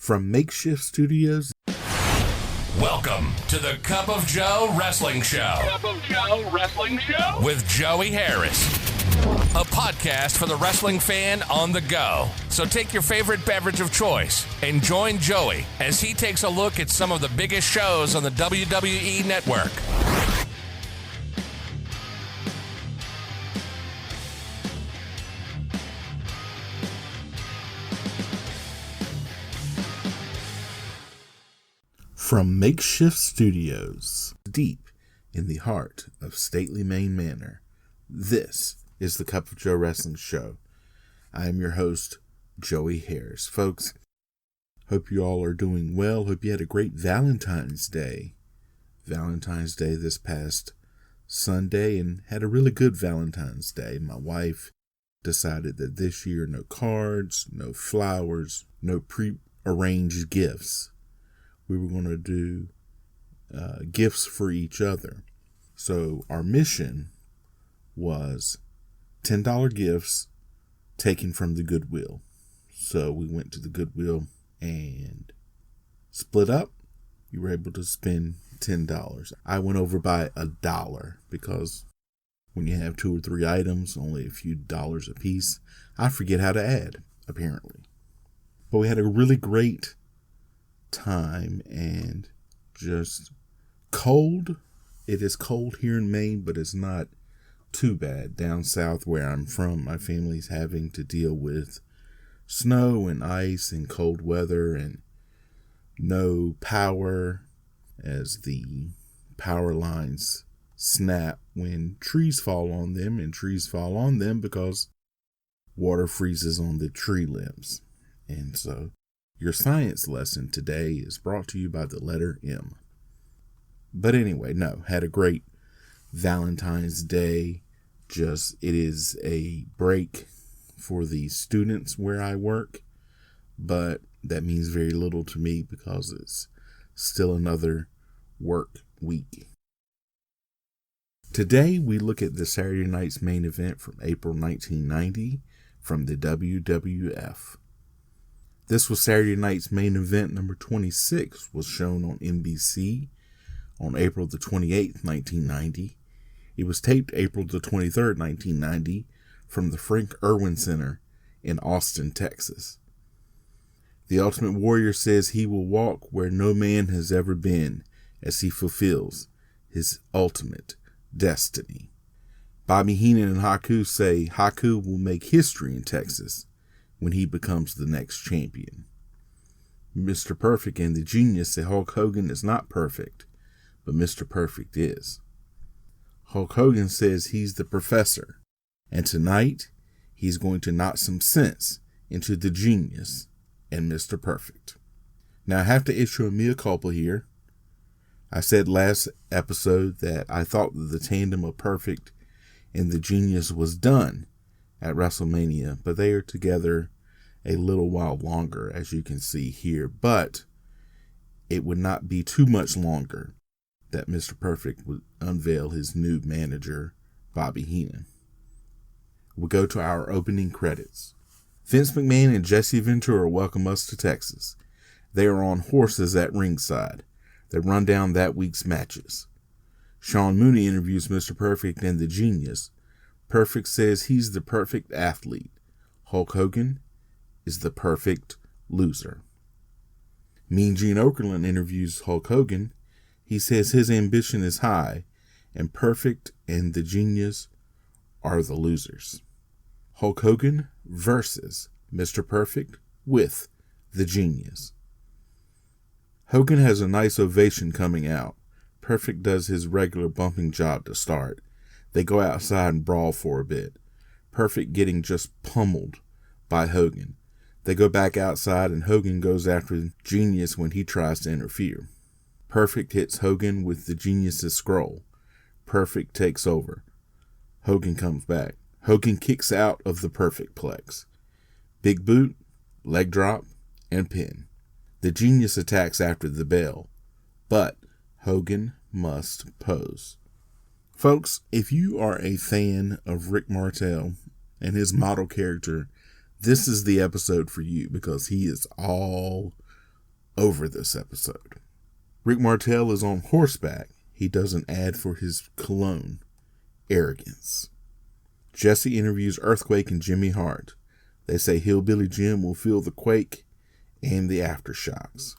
From makeshift studios. Welcome to the Cup of Joe Wrestling Show. Cup of Joe Wrestling Show? With Joey Harris. A podcast for the wrestling fan on the go. So take your favorite beverage of choice and join Joey as he takes a look at some of the biggest shows on the WWE Network. From makeshift studios, deep in the heart of stately Maine Manor, this is the Cup of Joe Wrestling Show. I am your host, Joey Harris. Folks, hope you all are doing well. Hope you had a great Valentine's Day. Valentine's Day this past Sunday, and had a really good Valentine's Day. My wife decided that this year, no cards, no flowers, no pre-arranged gifts. We were going to do gifts for each other. So our mission was $10 gifts taken from the Goodwill. So we went to the Goodwill and split up. You were able to spend $10. I went over by $1 because when you have 2 or 3 items, only a few dollars a piece, I forget how to add, apparently. But we had a really great time and just cold. It is cold here in Maine, but it's not too bad. Down south where I'm from, my family's having to deal with snow and ice and cold weather and no power as the power lines snap when trees fall on them, and trees fall on them because water freezes on the tree limbs. And so your science lesson today is brought to you by the letter M. But anyway, no, had a great Valentine's Day. Just, it is a break for the students where I work, but that means very little to me because it's still another work week. Today, we look at the Saturday night's main event from April 1990 from the WWF. This was Saturday night's main event number 26, was shown on NBC on April the 28th, 1990. It was taped April the 23rd, 1990 from the Frank Irwin Center in Austin, Texas. The Ultimate Warrior says he will walk where no man has ever been as he fulfills his ultimate destiny. Bobby Heenan and Haku say Haku will make history in Texas when he becomes the next champion. Mr. Perfect and the Genius say Hulk Hogan is not perfect, but Mr. Perfect is. Hulk Hogan says he's the professor, and tonight he's going to knock some sense into the Genius and Mr. Perfect. Now I have to issue a Mea Culpa here. I said last episode that I thought that the tandem of Perfect and the Genius was done at WrestleMania, but they are together a little while longer, as you can see here. But it would not be too much longer that Mr. Perfect would unveil his new manager, Bobby Heenan. We'll go to our opening credits. Vince McMahon and Jesse Ventura welcome us to Texas. They are on horses at ringside. They run down that week's matches. Sean Mooney interviews Mr. Perfect and the Genius. Perfect says he's the perfect athlete. Hulk Hogan is the perfect loser. Mean Gene Okerlund interviews Hulk Hogan. He says his ambition is high, and Perfect and the Genius are the losers. Hulk Hogan versus Mr. Perfect with the Genius. Hogan has a nice ovation coming out. Perfect does his regular bumping job to start. They go outside and brawl for a bit. Perfect getting just pummeled by Hogan. They go back outside and Hogan goes after Genius when he tries to interfere. Perfect hits Hogan with the Genius's scroll. Perfect takes over. Hogan comes back. Hogan kicks out of the Perfect Plex. Big boot, leg drop, and pin. The Genius attacks after the bell, but Hogan must pose. Folks, if you are a fan of Rick Martel and his model character, this is the episode for you because he is all over this episode. Rick Martel is on horseback. He does an ad for his cologne, Arrogance. Jesse interviews Earthquake and Jimmy Hart. They say Hillbilly Jim will feel the quake and the aftershocks.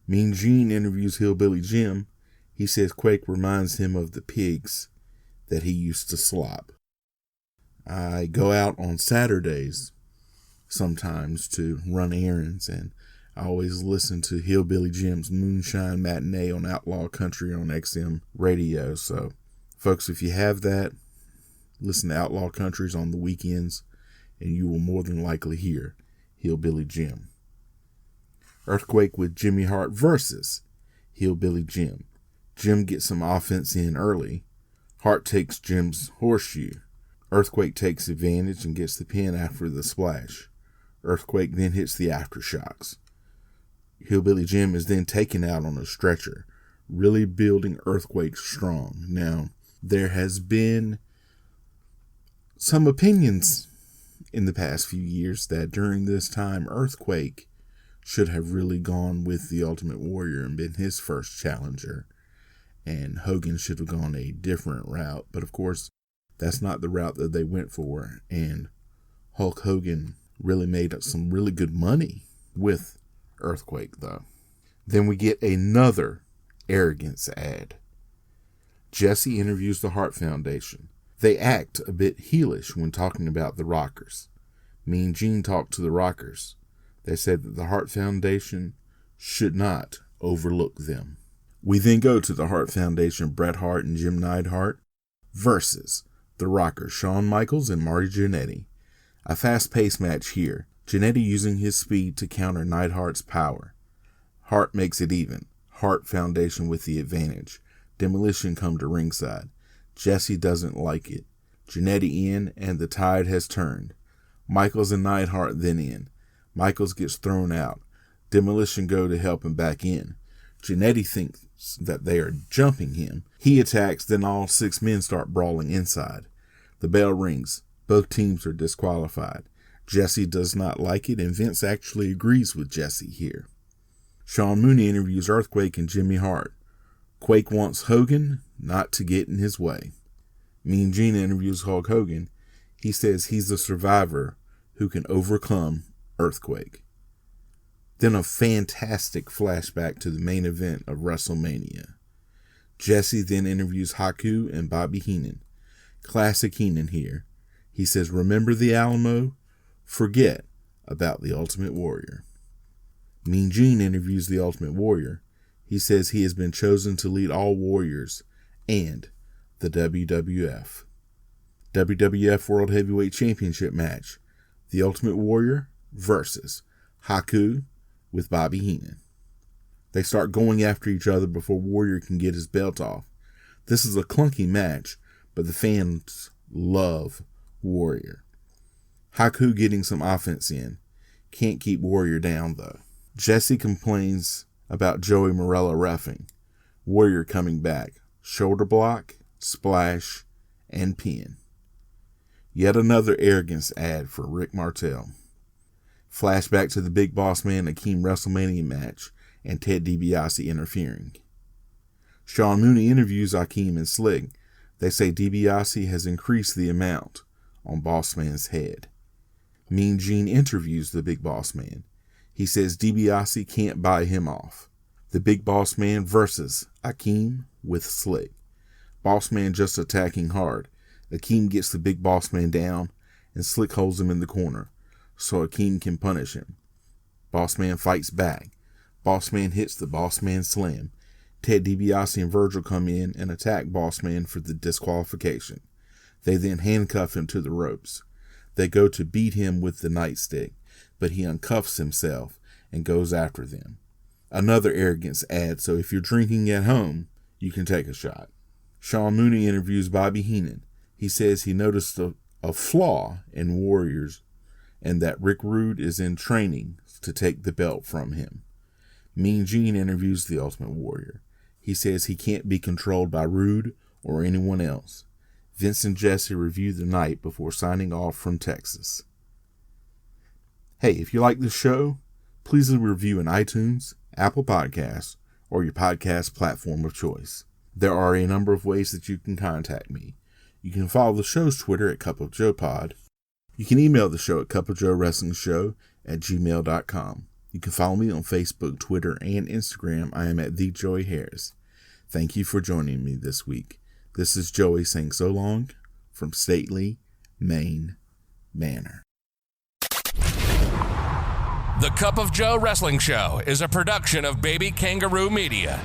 Mean Gene interviews Hillbilly Jim. He says Quake reminds him of the pigs that he used to slop. I go out on Saturdays sometimes to run errands, and I always listen to Hillbilly Jim's Moonshine Matinee on Outlaw Country on XM radio. So, folks, if you have that, listen to Outlaw Countries on the weekends, and you will more than likely hear Hillbilly Jim. Earthquake with Jimmy Hart versus Hillbilly Jim. Jim gets some offense in early. Hart takes Jim's horseshoe. Earthquake takes advantage and gets the pin after the splash. Earthquake then hits the aftershocks. Hillbilly Jim is then taken out on a stretcher, really building Earthquake strong. Now, there has been some opinions in the past few years that during this time, Earthquake should have really gone with the Ultimate Warrior and been his first challenger, and Hogan should have gone a different route. But of course, that's not the route that they went for, and Hulk Hogan really made up some really good money with Earthquake, though. Then we get another Arrogance ad. Jesse interviews the Hart Foundation. They act a bit heelish when talking about the Rockers. Mean Gene talked to the Rockers. They said that the Hart Foundation should not overlook them. We then go to the Hart Foundation, Bret Hart and Jim Neidhart versus the Rockers, Shawn Michaels and Marty Jannetty. A fast-paced match here. Jannetty using his speed to counter Neidhart's power. Hart makes it even. Hart Foundation with the advantage. Demolition come to ringside. Jesse doesn't like it. Jannetty in, and the tide has turned. Michaels and Neidhart then in. Michaels gets thrown out. Demolition go to help him back in. Jannetty thinks that they are jumping him. He attacks, then all 6 men start brawling inside. The bell rings. Both teams are disqualified. Jesse does not like it, and Vince actually agrees with Jesse here. Sean Mooney interviews Earthquake and Jimmy Hart. Quake wants Hogan not to get in his way. Mean Gene interviews Hulk Hogan. He says he's a survivor who can overcome Earthquake. Then a fantastic flashback to the main event of WrestleMania. Jesse then interviews Haku and Bobby Heenan. Classic Heenan here. He says, remember the Alamo? Forget about the Ultimate Warrior. Mean Gene interviews the Ultimate Warrior. He says he has been chosen to lead all Warriors and the WWF. WWF World Heavyweight Championship match. The Ultimate Warrior versus Haku with Bobby Heenan. They start going after each other before Warrior can get his belt off. This is a clunky match, but the fans love Warrior. Haku getting some offense in. Can't keep Warrior down, though. Jesse complains about Joey Morella reffing. Warrior coming back. Shoulder block, splash, and pin. Yet another Arrogance ad for Rick Martel. Flashback to the Big Boss Man Akeem WrestleMania match and Ted DiBiase interfering. Sean Mooney interviews Akeem and Slick. They say DiBiase has increased the amount on Boss Man's head. Mean Gene interviews the Big Boss Man. He says DiBiase can't buy him off. The Big Boss Man versus Akeem with Slick. Boss Man just attacking hard. Akeem gets the Big Boss Man down, and Slick holds him in the corner, so Akeem can punish him. Boss Man fights back. Boss Man hits the Boss Man slam. Ted DiBiase and Virgil come in and attack Boss Man for the disqualification. They then handcuff him to the ropes. They go to beat him with the nightstick, but he uncuffs himself and goes after them. Another Arrogance ad, so if you're drinking at home, you can take a shot. Sean Mooney interviews Bobby Heenan. He says he noticed a flaw in Warriors and that Rick Rude is in training to take the belt from him. Mean Gene interviews the Ultimate Warrior. He says he can't be controlled by Rude or anyone else. Vince and Jesse review the night before signing off from Texas. Hey, if you like this show, please leave a review in iTunes, Apple Podcasts, or your podcast platform of choice. There are a number of ways that you can contact me. You can follow the show's Twitter at Cup of Joe Pod. You can email the show at cupofjoewrestlingshow@gmail.com. You can follow me on Facebook, Twitter, and Instagram. I am at The Joey Harris. Thank you for joining me this week. This is Joey saying so long from Stately, Maine Manor. The Cup of Joe Wrestling Show is a production of Baby Kangaroo Media.